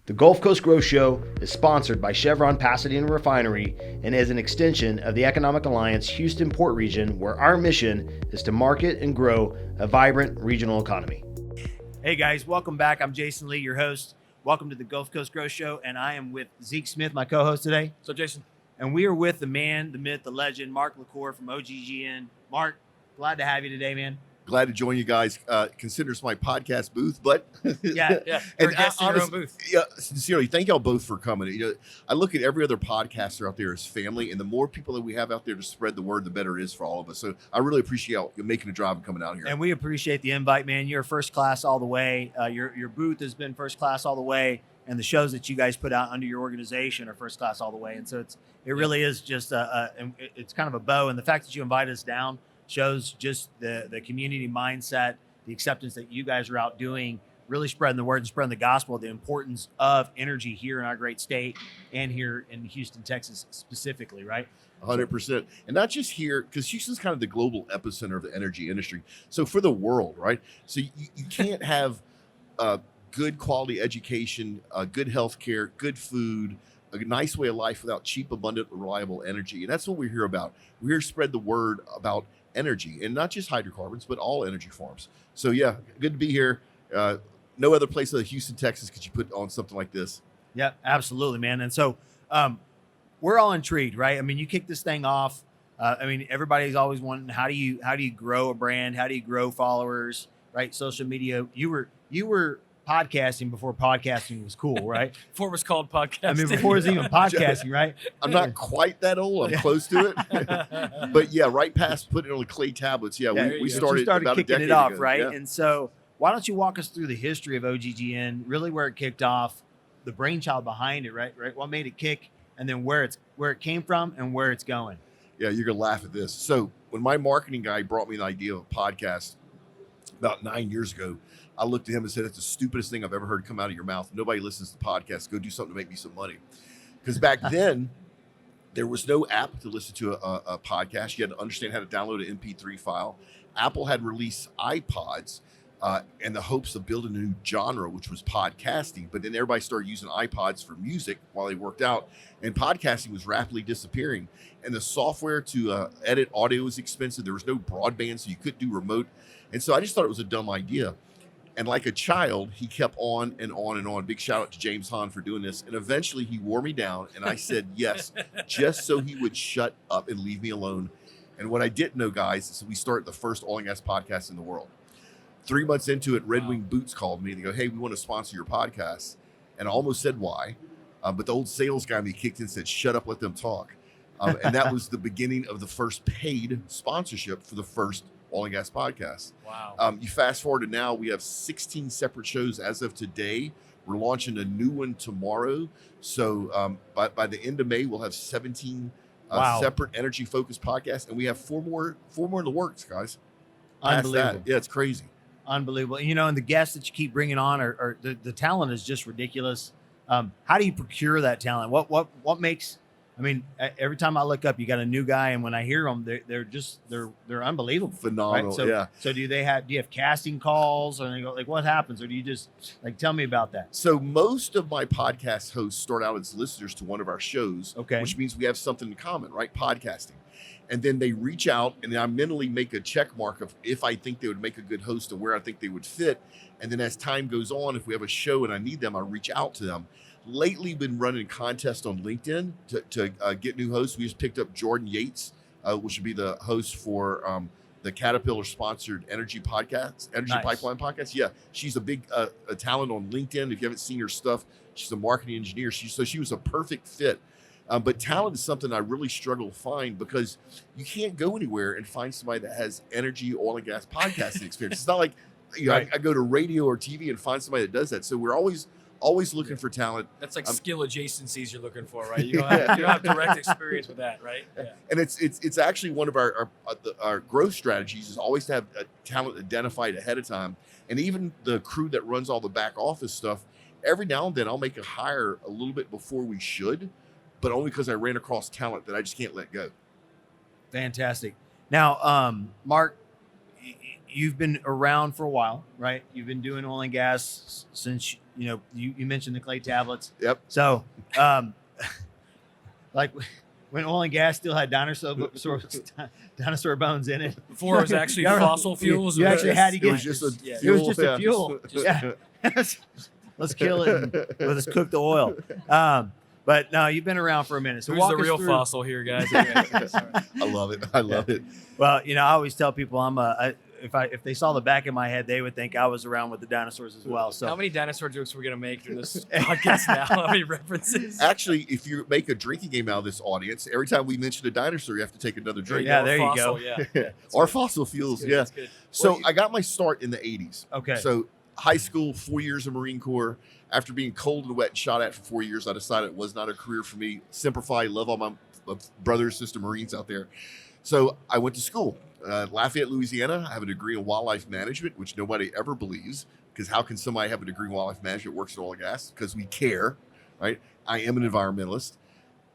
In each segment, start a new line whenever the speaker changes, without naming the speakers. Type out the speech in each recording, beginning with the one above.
The Gulf Coast Growth Show is sponsored by Chevron Pasadena Refinery and is an extension of the Economic Alliance Houston Port Region, where our mission is to market and grow a vibrant regional economy. Hey guys, welcome back. I'm Jason Lee, your host. Welcome to the Gulf Coast Growth Show, and I am with Zeke Smith, my co-host today.
So Jason.
And we are with the man, the myth, the legend, Mark LaCour from OGGN. Mark, glad to have you today, man.
Glad to join you guys. Consider this my podcast booth, but
yeah,
and
guest in your own booth.
Yeah, sincerely, thank y'all both for coming. You know, I look at every other podcaster out there as family, and the more people that we have out there to spread the word, the better it is for all of us. So I really appreciate you making a drive and coming out here.
And we appreciate the invite, man. You're first class all the way. Your booth has been first class all the way, and the shows that you guys put out under your organization are first class all the way. And so it really is just it's kind of a bow. And the fact that you invited us down shows just the community mindset, the acceptance that you guys are out doing, really spreading the word and spreading the gospel, the importance of energy here in our great state and here in Houston, Texas specifically, right?
100%. And not just here, because Houston's kind of the global epicenter of the energy industry. So for the world, right? So you can't have good quality education, good health care, good food, a nice way of life without cheap, abundant, reliable energy. And that's what we're here about. We're here to spread the word about energy, and not just hydrocarbons, but all energy forms. So yeah, good to be here. No other place other than Houston, Texas could you put on something like this.
Yeah, absolutely, man. And so we're all intrigued, right? I mean, you kick this thing off. I mean, everybody's always wanting, how do you grow a brand? How do you grow followers, right? Social media. You were podcasting before podcasting was cool, right?
Before it was called podcasting.
I mean, before it was even podcasting, right?
I'm not quite that old. I'm close to it. But yeah, right past putting it on the clay tablets. Yeah, we started about
kicking
a decade
it off,
ago.
right?
Yeah.
And so why don't you walk us through the history of OGGN, really where it kicked off, the brainchild behind it, right? What made it kick, and then where it came from and where it's going.
Yeah, you're going to laugh at this. So when my marketing guy brought me the idea of a podcast about 9 years ago, I looked at him and said, "It's the stupidest thing I've ever heard come out of your mouth. Nobody listens to podcasts. Go do something to make me some money." Because back then, there was no app to listen to a podcast. You had to understand how to download an MP3 file. Apple had released iPods in the hopes of building a new genre, which was podcasting. But then everybody started using iPods for music while they worked out, and podcasting was rapidly disappearing. And the software to edit audio was expensive. There was no broadband, so you couldn't do remote. And so I just thought it was a dumb idea. And like a child, he kept on and on and on. Big shout out to James Hahn for doing this. And eventually he wore me down, and I said yes, just so he would shut up and leave me alone. And what I didn't know, guys, is we started the first oil and gas podcast in the world. 3 months into it, Red Wing Boots called me. They go, "Hey, we want to sponsor your podcast." And I almost said why. But the old sales guy in me kicked in and said, "Shut up, let them talk." And that was the beginning of the first paid sponsorship for the first oil and gas podcast.
Wow.
You fast forward to now, we have 16 separate shows as of today. We're launching a new one tomorrow. So by the end of May, we'll have 17 separate energy focused podcasts, and we have four more in the works, guys.
Unbelievable.
Yeah, it's crazy.
Unbelievable. You know, and the guests that you keep bringing on are the talent is just ridiculous. How do you procure that talent? What makes, I mean, every time I look up, you got a new guy, and when I hear them, they're unbelievable,
phenomenal.
Right? So,
yeah.
So do you have casting calls, or like what happens, or do you just tell me about that?
So most of my podcast hosts start out as listeners to one of our shows,
okay,
which means we have something in common, right? Podcasting. And then they reach out, and then I mentally make a check mark of if I think they would make a good host and where I think they would fit. And then as time goes on, if we have a show and I need them, I reach out to them. Lately, been running contests on LinkedIn to get new hosts. We just picked up Jordan Yates, which would be the host for the Caterpillar-sponsored energy podcast, Energy
Nice.
Pipeline podcast. Yeah, she's a big a talent on LinkedIn. If you haven't seen her stuff, she's a marketing engineer. She was a perfect fit. But talent is something I really struggle to find, because you can't go anywhere and find somebody that has energy, oil and gas podcasting experience. It's not like
Right.
I go to radio or TV and find somebody that does that. So we're always looking for talent.
That's like skill adjacencies you're looking for, right? You don't have direct experience with that, right? Yeah.
And it's actually one of our growth strategies is always to have talent identified ahead of time. And even the crew that runs all the back office stuff, every now and then I'll make a hire a little bit before we should, but only because I ran across talent that I just can't let go.
Fantastic. Now, Mark, you've been around for a while, right? You've been doing oil and gas since you mentioned the clay tablets.
Yep.
So, like when oil and gas still had dinosaur bones in it.
Before it was actually
Yeah,
fossil fuels.
you actually had to
It
get-
was just a
Yeah.
It was just a
fuel.
fuel. Yeah. Let's kill it and let's cook the oil. But no, you've been around for a minute. So
Who's
walk
the
us
real
through-
fossil here, guys? Okay, sorry.
I love it. I love it.
Well, I always tell people if they saw the back of my head, they would think I was around with the dinosaurs as well. So
How many dinosaur jokes are we gonna make through this podcast now? How many references?
Actually, if you make a drinking game out of this audience, every time we mention a dinosaur, you have to take another drink.
Yeah,
Or
there you
fossil,
go.
Yeah. That's
Or
good.
fossil fuels.
That's good,
Yeah.
that's good.
So
Well,
I got my start in the 80s.
okay.
So high school, 4 years of Marine Corps. After being cold and wet and shot at for 4 years, I decided it was not a career for me. Semper Fi, love all my brothers, sister Marines out there. So I went to school, Lafayette, Louisiana. I have a degree in wildlife management, which nobody ever believes, because how can somebody have a degree in wildlife management works in oil and gas? Because we care, right? I am an environmentalist.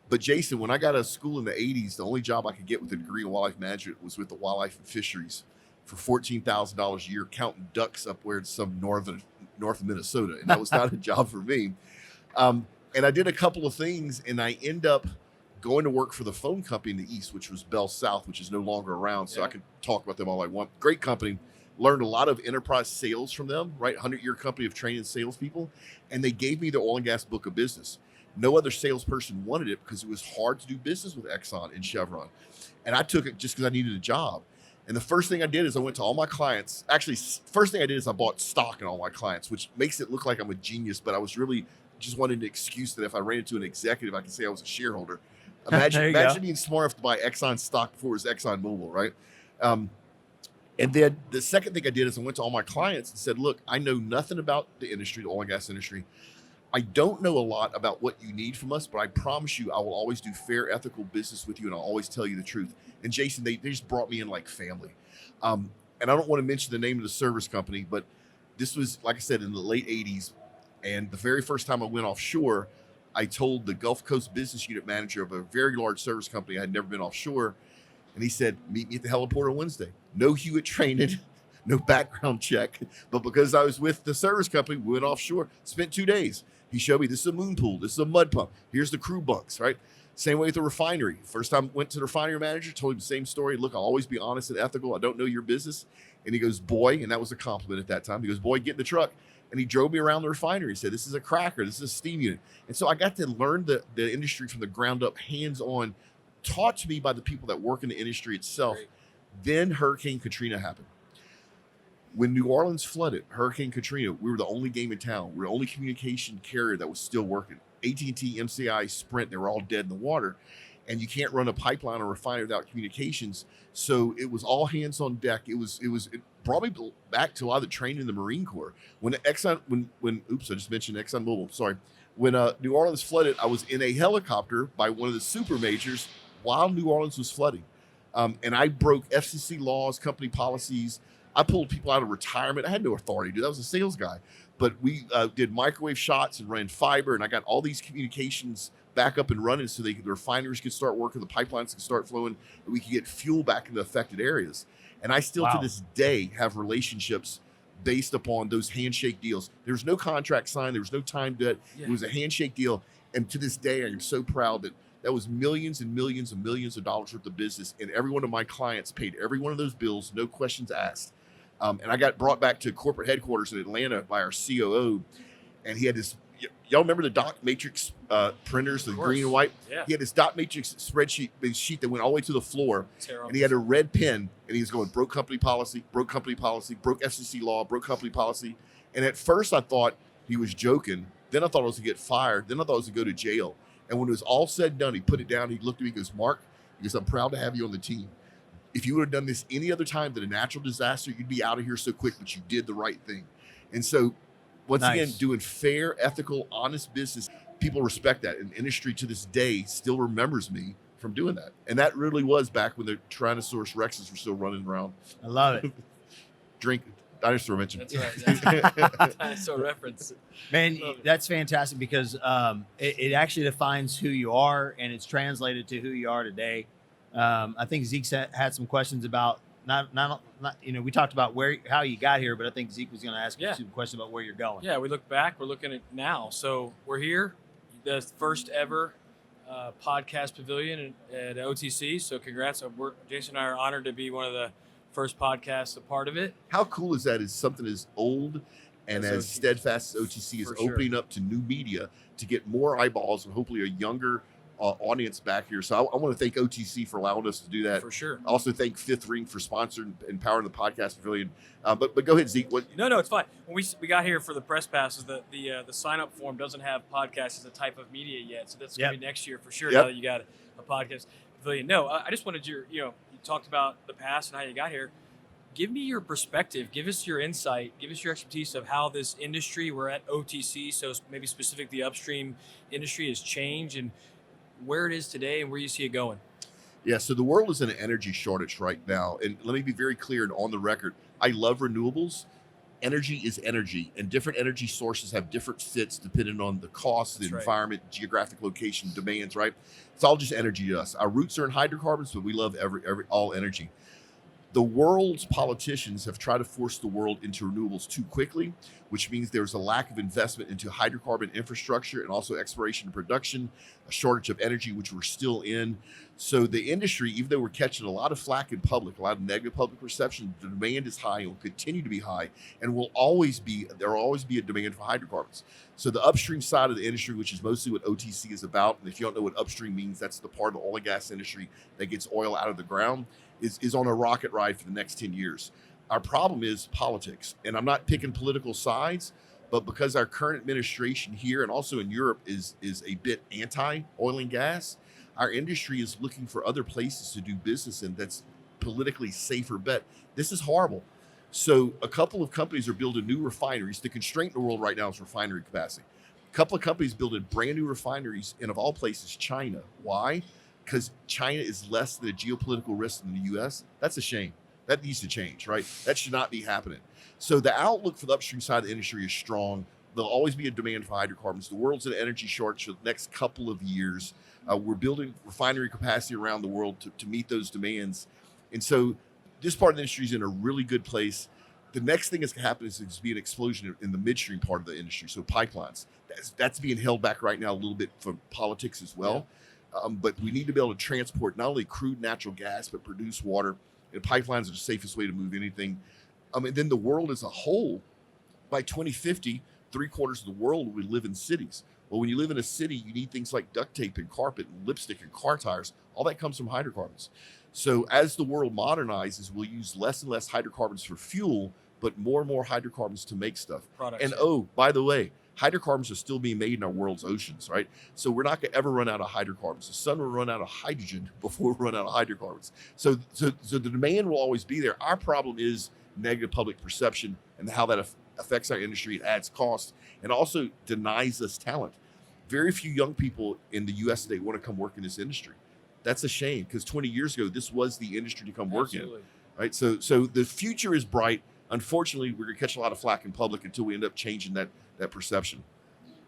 But Jason, when I got out of school in the 80s, the only job I could get with a degree in wildlife management was with the wildlife and fisheries for $14,000 a year, counting ducks up where it's some north of Minnesota. And that was not a job for me. And I did a couple of things, and I end up going to work for the phone company in the East, which was Bell South, which is no longer around. So
Yeah.
I could talk about them all I want. Great company. Learned a lot of enterprise sales from them, right? 100-year company of training salespeople. And they gave me the oil and gas book of business. No other salesperson wanted it because it was hard to do business with Exxon and Chevron. And I took it just because I needed a job. And the first thing I did is I went to all my clients. Actually, first thing I did is I bought stock in all my clients, which makes it look like I'm a genius, but I was really just wanted an excuse that if I ran into an executive, I could say I was a shareholder.
There you
Imagine
go.
being smart enough to buy Exxon stock before it was Exxon Mobil, right? And then the second thing I did is I went to all my clients and said, look, I know nothing about the industry, the oil and gas industry. I don't know a lot about what you need from us, but I promise you I will always do fair, ethical business with you, and I'll always tell you the truth. And Jason, they just brought me in like family. And I don't want to mention the name of the service company, but this was, like I said, in the late 80s. And the very first time I went offshore, I told the Gulf Coast business unit manager of a very large service company I had never been offshore. And he said, meet me at the heliport on Wednesday. No Hewitt training, no background check. But because I was with the service company, we went offshore, spent 2 days. He showed me this is a moon pool, this is a mud pump. Here's the crew bunks, right? Same way with the refinery. First time went to the refinery manager, told him the same story. Look, I'll always be honest and ethical. I don't know your business. And he goes, boy, and that was a compliment at that time. He goes, boy, get in the truck. And he drove me around the refinery. He said, this is a cracker. This is a steam unit. And so I got to learn the industry from the ground up, hands-on, taught to me by the people that work in the industry itself.
Great. Then
Hurricane Katrina happened. When New Orleans flooded, Hurricane Katrina, we were the only game in town. We were the only communication carrier that was still working. AT&T, MCI, Sprint, they were all dead in the water. And you can't run a pipeline or refinery without communications. So it was all hands on deck. It brought me back to a lot of the training in the Marine Corps. When oops, I just mentioned Exxon Mobil, sorry. When New Orleans flooded, I was in a helicopter by one of the super majors while New Orleans was flooding. And I broke FCC laws, company policies. I pulled people out of retirement. I had no authority to do that. I was a sales guy. But we did microwave shots and ran fiber, and I got all these communications back up and running so the refineries could start working, the pipelines could start flowing, and we could get fuel back in the affected areas. And I still,
Wow.
to this day, have relationships based upon those handshake deals. There was no contract signed. There was no time to it.
Yeah.
It was a handshake deal. And to this day, I am so proud that was millions and millions and millions of dollars worth of business. And every one of my clients paid every one of those bills, no questions asked. And I got brought back to corporate headquarters in Atlanta by our COO. And he had this, y'all remember the dot matrix printers, the
Of course.
green and white?
Yeah.
He had this dot matrix spreadsheet sheet that went all the way to the floor.
Terrible.
And he had a red pen, and he was going, broke company policy, broke FCC law, broke company policy. And at first I thought he was joking. Then I thought I was going to get fired. Then I thought I was going to go to jail. And when it was all said and done, he put it down. He looked at me and goes, Mark, he goes, I'm proud to have you on the team. If you would have done this any other time than a natural disaster, you'd be out of here so quick, but you did the right thing. And so once
Nice.
again, doing fair, ethical, honest business, people respect that. And the industry to this day still remembers me from doing that. And that really was back when the Tyrannosaurus Rexes were still running around.
I love it.
Drink, dinosaur mentioned.
That's right. Dinosaur reference.
Man,
Love it.
that's fantastic because it actually defines who you are and it's translated to who you are today. I think Zeke's had some questions about we talked about how you got here, but I think Zeke was going to ask you
Yeah.
some questions about where you're going.
Yeah, we look back, we're looking at now. So we're here, the first ever podcast pavilion at OTC. So congrats. Jason and I are honored to be one of the first podcasts a part of it.
How cool is that? Is something as old and
As
as
OTC.
steadfast as OTC is
For sure.
opening up to new media to get more eyeballs and hopefully a younger audience back here. So I want to thank OTC for allowing us to do that.
For sure.
Also thank Fifth Ring for sponsoring and powering the podcast pavilion. But go ahead, Zeke. What?
No, it's fine. When we got here for the press passes, the sign up form doesn't have podcast as a type of media yet, so that's going to be next year for sure.
Yep.
Now that you got a podcast pavilion. No, I just wanted you talked about the past and how you got here. Give me your perspective. Give us your insight. Give us your expertise of how this industry, we're at OTC, so maybe specific the upstream industry has changed and where it is today and where you see it going.
Yeah, so the world is in an energy shortage right now. And let me be very clear and on the record. I love renewables. Energy is energy, and different energy sources have different fits depending on the cost, the environment, geographic location, demands, right? It's all just energy to us. Our roots are in hydrocarbons, but we love all energy. The world's politicians have tried to force the world into renewables too quickly, which means there's a lack of investment into hydrocarbon infrastructure and also exploration and production, a shortage of energy, which we're still in. So the industry, even though we're catching a lot of flack in public, a lot of negative public perception, the demand is high and will continue to be high, and there will always be a demand for hydrocarbons. So the upstream side of the industry, which is mostly what OTC is about, and if you don't know what upstream means, that's the part of the oil and gas industry that gets oil out of the ground, is on a rocket ride for the next 10 years. Our problem is politics, and I'm not picking political sides, but because our current administration here and also in Europe is a bit anti-oil and gas, our industry is looking for other places to do business in that's politically safer bet. This is horrible. So a couple of companies are building new refineries. The constraint in the world right now is refinery capacity. A couple of companies building brand new refineries, and of all places, China. Why? Because China is less than a geopolitical risk than the U.S. That's a shame. That needs to change, right? That should not be happening. So the outlook for the upstream side of the industry is strong. There'll always be a demand for hydrocarbons. The world's in an energy shortage for the next couple of years. We're building refinery capacity around the world to meet those demands. And so this part of the industry is in a really good place. The next thing that's going to happen is be an explosion in the midstream part of the industry. So pipelines, that's being held back right now a little bit from politics as well. But we need to be able to transport not only crude natural gas, but produce water. And pipelines are the safest way to move anything. And then the world as a whole, by 2050, 3/4 of the world will live in cities. Well, when you live in a city, you need things like duct tape and carpet and lipstick and car tires. All that comes from hydrocarbons. So as the world modernizes, we'll use less and less hydrocarbons for fuel, but more and more hydrocarbons to make stuff.
Products,
And
yeah.
oh, by the way, hydrocarbons are still being made in our world's oceans, right? So we're not going to ever run out of hydrocarbons. The sun will run out of hydrogen before we run out of hydrocarbons. So the demand will always be there. Our problem is negative public perception and how that affects our industry. It adds cost and also denies us talent. Very few young people in the U.S. today want to come work in this industry. That's a shame because 20 years ago, this was the industry to come work in, right? So the future is bright. Unfortunately, we're going to catch a lot of flack in public until we end up changing that perception.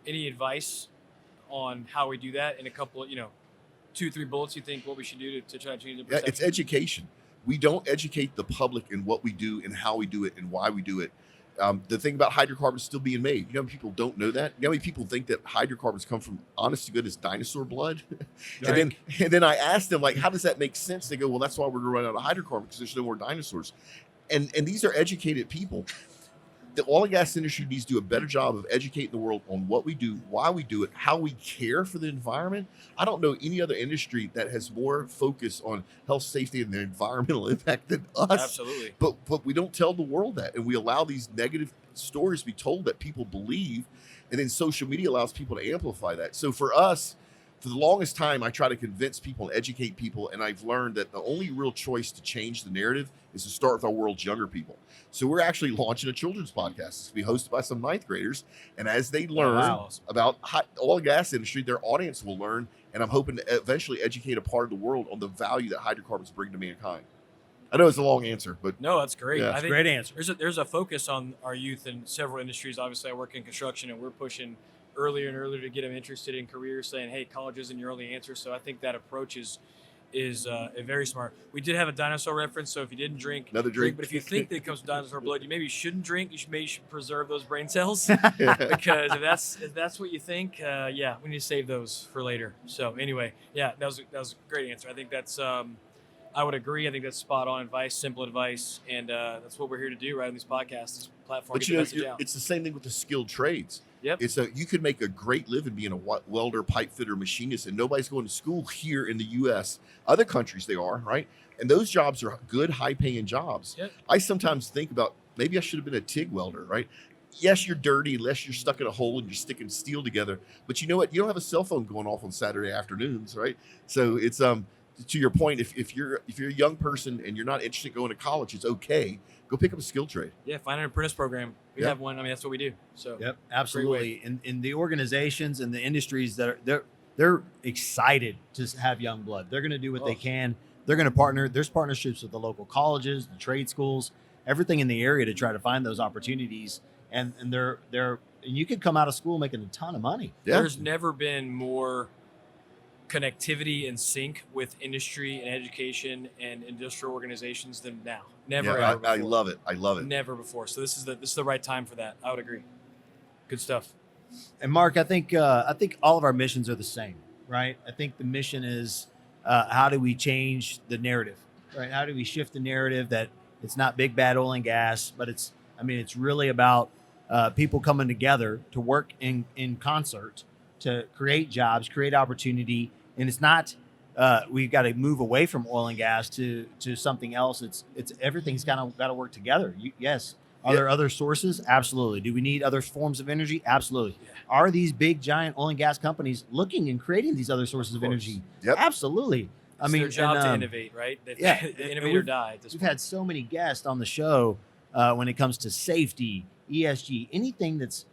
Any advice on how we do that in a couple of, 2-3 bullets you think what we should do to try to change the perception?
Yeah, it's education. We don't educate the public in what we do and how we do it and why we do it. The thing about hydrocarbons still being made, you know how many people don't know that? You know how many people think that hydrocarbons come from, honest to goodness, dinosaur blood? and then I asked them, like, how does that make sense? They go, well, that's why we're going to run out of hydrocarbons because there's no more dinosaurs. And these are educated people. The oil and gas industry needs to do a better job of educating the world on what we do, why we do it, how we care for the environment. I don't know any other industry that has more focus on health, safety, and the environmental impact than us.
Absolutely.
But we don't tell the world that, and we allow these negative stories to be told that people believe, and then social media allows people to amplify that. So for us, for the longest time, I try to convince people and educate people, and I've learned that the only real choice to change the narrative is to start with our world's younger people. So we're actually launching a children's podcast. It's going to be hosted by some ninth graders, and as they learn about oil and gas industry, their audience will learn, and I'm hoping to eventually educate a part of the world on the value that hydrocarbons bring to mankind. I know it's a long answer, but
no, that's great.
Yeah.
I think
Great answer.
There's a focus on our youth in several industries. Obviously, I work in construction, and we're pushing earlier and earlier to get them interested in careers, saying, hey, college isn't your only answer. So I think that approach is is very smart. We did have a dinosaur reference, so if you didn't drink,
Another drink.
But if you think that it comes from dinosaur blood, you maybe shouldn't drink. You should preserve those brain cells because if that's what you think, yeah, we need to save those for later. So anyway, yeah, that was a great answer. I think that's I would agree. I think that's spot on advice, simple advice, and that's what we're here to do right on these podcasts, this platform.
But
get the message out.
it's the same thing with the skilled trades.
Yep.
You could make a great living being a welder, pipe fitter, machinist, and nobody's going to school here in the U.S. Other countries they are, right? And those jobs are good, high-paying jobs.
Yep.
I sometimes think about maybe I should have been a TIG welder, right? Yes, you're dirty unless you're stuck in a hole and you're sticking steel together. But you know what? You don't have a cell phone going off on Saturday afternoons, right? So it's to your point, if you're a young person and you're not interested in going to college, it's okay. Go pick up a skill trade.
Yeah, find an apprentice program. We have one. I mean, that's what we do. So
Yep, absolutely. In the organizations and the industries that are they're excited to have young blood. They're going to do what they can. They're going to partner. There's partnerships with the local colleges, the trade schools, everything in the area to try to find those opportunities. And they're you could come out of school making a ton of money.
Yeah.
There's never been more connectivity and sync with industry and education and industrial organizations than now. Never
Yeah,
ever before.
I love it. I love it.
Never before. So this is the right time for that. I would agree. Good stuff.
And Mark, I think all of our missions are the same, right? I think the mission is how do we change the narrative, right? How do we shift the narrative that it's not big bad oil and gas, but it's really about people coming together to work in concert to create jobs, create opportunity, and it's not we've got to move away from oil and gas to something else. It's everything's got to work together. Yes. Are there other sources? Absolutely. Do we need other forms of energy? Absolutely.
Yeah.
Are these big giant oil and gas companies looking and creating these other sources of energy?
Yep.
Absolutely.
It's their job to innovate, right?
Yeah,
The innovator
we've
died.
We've had so many guests on the show when it comes to safety, ESG, anything that's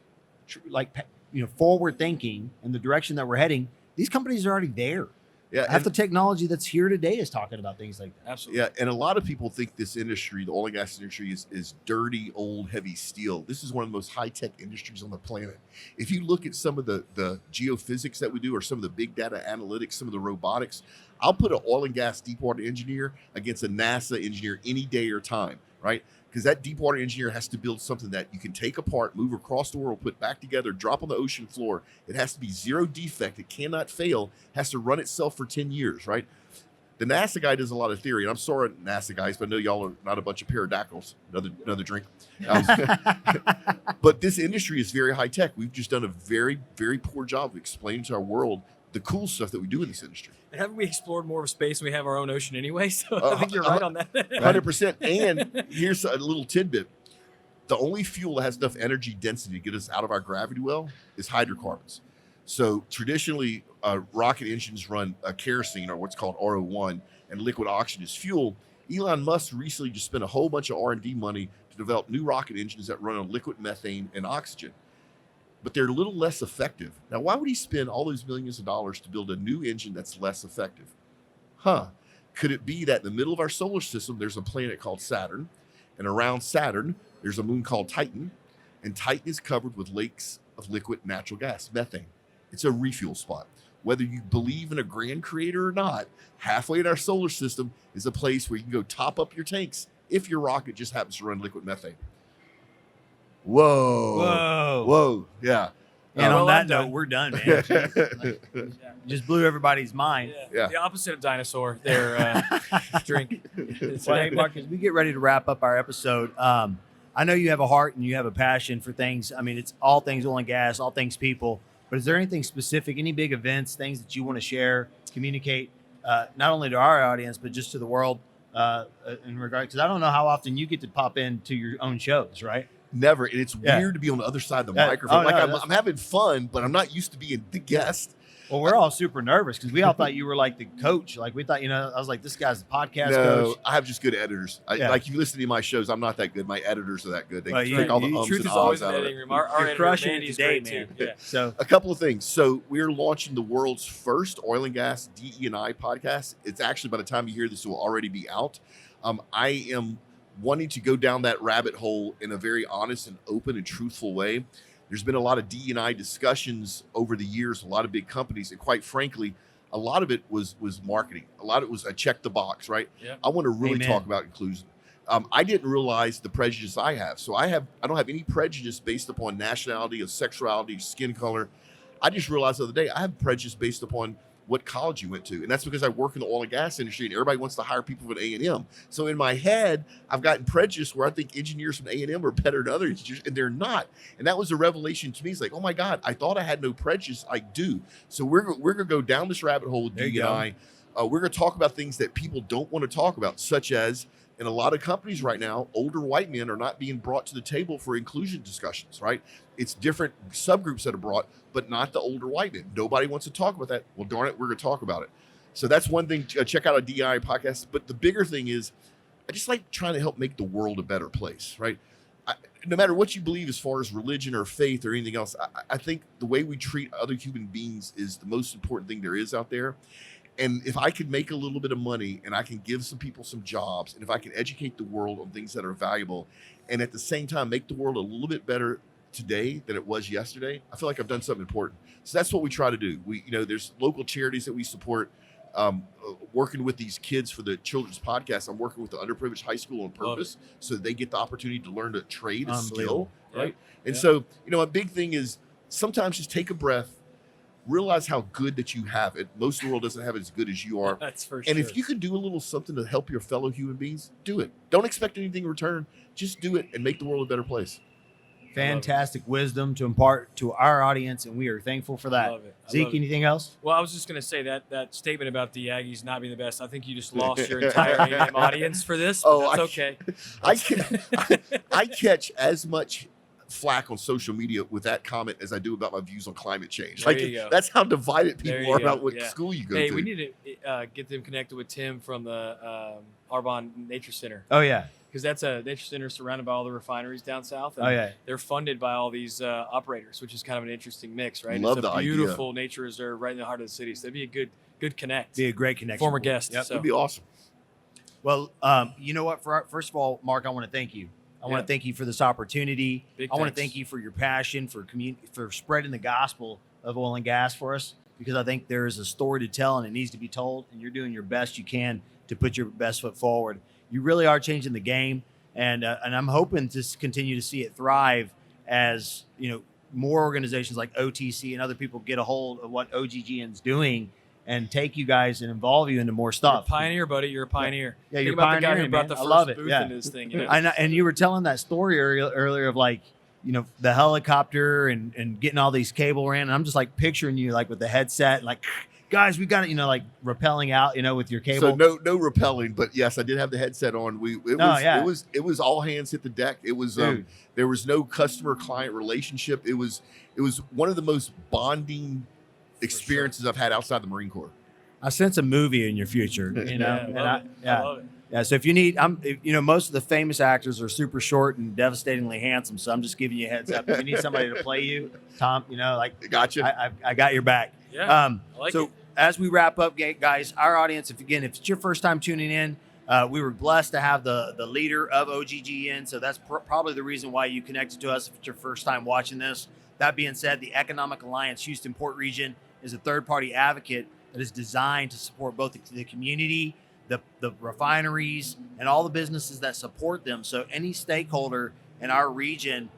forward thinking in the direction that we're heading. These companies are already there.
Yeah,
Half the technology that's here today is talking about things like that.
Absolutely.
Yeah, and a lot of people think this industry, the oil and gas industry, is dirty, old, heavy steel. This is one of the most high-tech industries on the planet. If you look at some of the geophysics that we do or some of the big data analytics, some of the robotics, I'll put an oil and gas deepwater engineer against a NASA engineer any day or time, right? Because that deepwater engineer has to build something that you can take apart, move across the world, put back together, drop on the ocean floor. It has to be zero defect. It cannot fail. Has to run itself for 10 years, right? The NASA guy does a lot of theory, and I'm sorry, NASA guys, but I know y'all are not a bunch of pterodactyls. Another drink. But this industry is very high tech. We've just done a very, very poor job of explaining to our world the cool stuff that we do in this industry.
And haven't we explored more of space and we have our own ocean anyway? So I think you're right on that.
100%. And here's a little tidbit. The only fuel that has enough energy density to get us out of our gravity well is hydrocarbons. So traditionally, rocket engines run kerosene, or what's called RO1, and liquid oxygen is fuel. Elon Musk recently just spent a whole bunch of R&D money to develop new rocket engines that run on liquid methane and oxygen. But they're a little less effective. Now, why would he spend all those millions of dollars to build a new engine that's less effective? Could it be that in the middle of our solar system, there's a planet called Saturn, and around Saturn, there's a moon called Titan, and Titan is covered with lakes of liquid natural gas, methane. It's a refuel spot. Whether you believe in a grand creator or not, halfway in our solar system is a place where you can go top up your tanks if your rocket just happens to run liquid methane. Whoa. Yeah.
And on that
done.
note, we're done, man. Just blew everybody's mind.
Yeah.
The opposite of dinosaur, their drink.
Well, hey, Mark, as we get ready to wrap up our episode, I know you have a heart and you have a passion for things. I mean, it's all things oil and gas, all things people. But is there anything specific, any big events, things that you want to share, communicate, not only to our audience, but just to the world in regard? Because I don't know how often you get to pop into your own shows, right?
Never. And it's weird to be on the other side of the microphone. I'm having fun, but I'm not used to being the guest.
Well, we're all super nervous because we all thought you were like the coach. Like we thought, I was like, this guy's the podcast coach.
I have just good editors. Like if you listen to my shows, I'm not that good. My editors are that good. They take all the ums
truth
and
is always
ahs
in
out
the
of
editing
it.
room. Our editor,
crushing it
Mandy's
today,
great
man.
too. Yeah.
So
A couple of things. So we're launching the world's first oil and gas DE&I podcast. It's actually, by the time you hear this, it will already be out. I am wanting to go down that rabbit hole in a very honest and open and truthful way. There's been a lot of DE&I discussions over the years, a lot of big companies, and quite frankly, A lot of it was marketing. A lot of it was a check the box, right?
Yeah.
I want to really
Amen.
talk about inclusion. I didn't realize the prejudice I have. So I don't have any prejudice based upon nationality, or sexuality, skin color. I just realized the other day I have prejudice based upon what college you went to, and that's because I work in the oil and gas industry, and everybody wants to hire people from A&M. So in my head, I've gotten prejudice where I think engineers from A&M are better than other engineers, and they're not. And that was a revelation to me. It's like, oh my God, I thought I had no prejudice. I do. So we're gonna go down this rabbit hole with
There you go.
DEI. We're gonna talk about things that people don't want to talk about, such as in a lot of companies right now, older white men are not being brought to the table for inclusion discussions, right? It's different subgroups that are brought, but not the older white men. Nobody wants to talk about that. Well, darn it, we're going to talk about it. So that's one thing. Check out a DEI podcast. But the bigger thing is, I just like trying to help make the world a better place, right? No matter what you believe as far as religion or faith or anything else, I think the way we treat other human beings is the most important thing there is out there. And if I could make a little bit of money and I can give some people some jobs, and if I can educate the world on things that are valuable, and at the same time make the world a little bit better today than it was yesterday, I feel like I've done something important. So that's what we try to do. There's local charities that we support. Working with these kids for the children's podcast, I'm working with the underprivileged high school on purpose so that they get the opportunity to learn a trade, a skill, right? And so, a big thing is sometimes just take a breath, realize how good that you have it. Most of the world doesn't have it as good as you are.
That's for sure.
And if you could do a little something to help your fellow human beings, do it. Don't expect anything in return. Just do it and make the world a better place.
Fantastic wisdom to impart to our audience, and we are thankful for that.
I love it.
Zeke, anything else?
Well, I was just going to say that statement about the Aggies not being the best, I think you just lost your entire A&M audience for this. But that's okay.
I catch as much flack on social media with that comment as I do about my views on climate change.
There you go.
That's how divided
There
people
you
are
go.
about what
Yeah.
school you go
Hey,
to.
we need to get them connected with Tim from the Arbonne Nature Center,
Oh yeah.
because that's a nature center surrounded by all the refineries down south. And
Oh yeah.
they're funded by all these operators, which is kind of an interesting mix, right?
Love
it's a
the idea.
beautiful nature reserve right in the heart of the city. So that'd be a good connect.
Be a great connection.
Former guest.
Yep.
So.
It'd be awesome.
Well, you know what? First of all, Mark, I want to thank you. I want
Yeah.
to thank you for this opportunity.
Big
I want to
thanks.
thank you for your passion for for spreading the gospel of oil and gas for us, because I think there is a story to tell and it needs to be told, and you're doing your best you can to put your best foot forward. You really are changing the game, and I'm hoping to continue to see it thrive as more organizations like OTC and other people get a hold of what OGGN's doing and take you guys and involve you into more
You're a
stuff.
pioneer, buddy. You're a pioneer.
Yeah,
Think
you're
about the guy
pioneering,
who brought
man.
the
I
first
love it.
booth
Yeah.
into this thing.
And you were telling that story earlier of like, the helicopter and getting all these cable ran. And I'm just like picturing you like with the headset, like, guys, we got it, like rappelling out, with your cable.
So no rappelling, but yes, I did have the headset on. It was all hands hit the deck. It was
Dude.
there was no customer client relationship. It was one of the most bonding experiences I've had outside the Marine Corps.
I sense a movie in your future,
Yeah, I love it.
Yeah. So if you need, most of the famous actors are super short and devastatingly handsome. So I'm just giving you a heads up. If you need somebody to play you, Tom,
Gotcha.
I got your back.
Yeah, I like it.
As we wrap up, guys, our audience, if it's your first time tuning in, we were blessed to have the leader of OGGN. So that's probably the reason why you connected to us if it's your first time watching this. That being said, the Economic Alliance Houston Port Region is a third-party advocate that is designed to support both the community, the refineries, and all the businesses that support them. So any stakeholder in our region,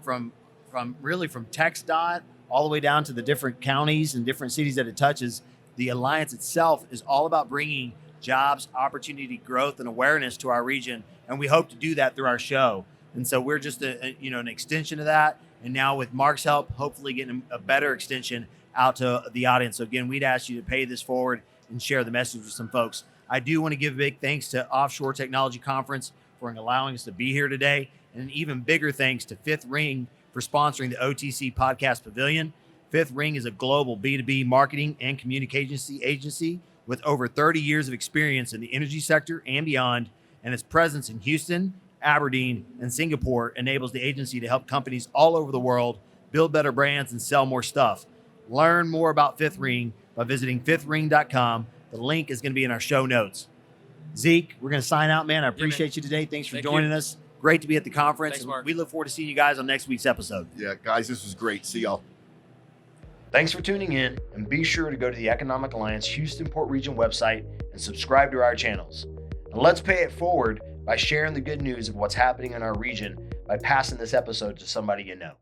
from TxDOT all the way down to the different counties and different cities that it touches, the alliance itself is all about bringing jobs, opportunity, growth, and awareness to our region. And we hope to do that through our show. And so we're just an extension of that. And now with Mark's help, hopefully getting a better extension out to the audience. So again, we'd ask you to pay this forward and share the message with some folks. I do want to give a big thanks to Offshore Technology Conference for allowing us to be here today. And an even bigger thanks to Fifth Ring for sponsoring the OTC Podcast Pavilion. Fifth Ring is a global B2B marketing and communications agency with over 30 years of experience in the energy sector and beyond, and its presence in Houston, Aberdeen, and Singapore enables the agency to help companies all over the world build better brands and sell more stuff. Learn more about Fifth Ring by visiting fifthring.com. The link is going to be in our show notes. Zeke, we're going to sign out, man. I appreciate you today. Thanks for joining us. Great to be at the conference.
Thanks, Mark.
We look forward to seeing you guys on next week's episode.
Yeah, guys, this was great. See y'all.
Thanks for tuning in, and be sure to go to the Economic Alliance Houston Port Region website and subscribe to our channels. And let's pay it forward by sharing the good news of what's happening in our region by passing this episode to somebody you know.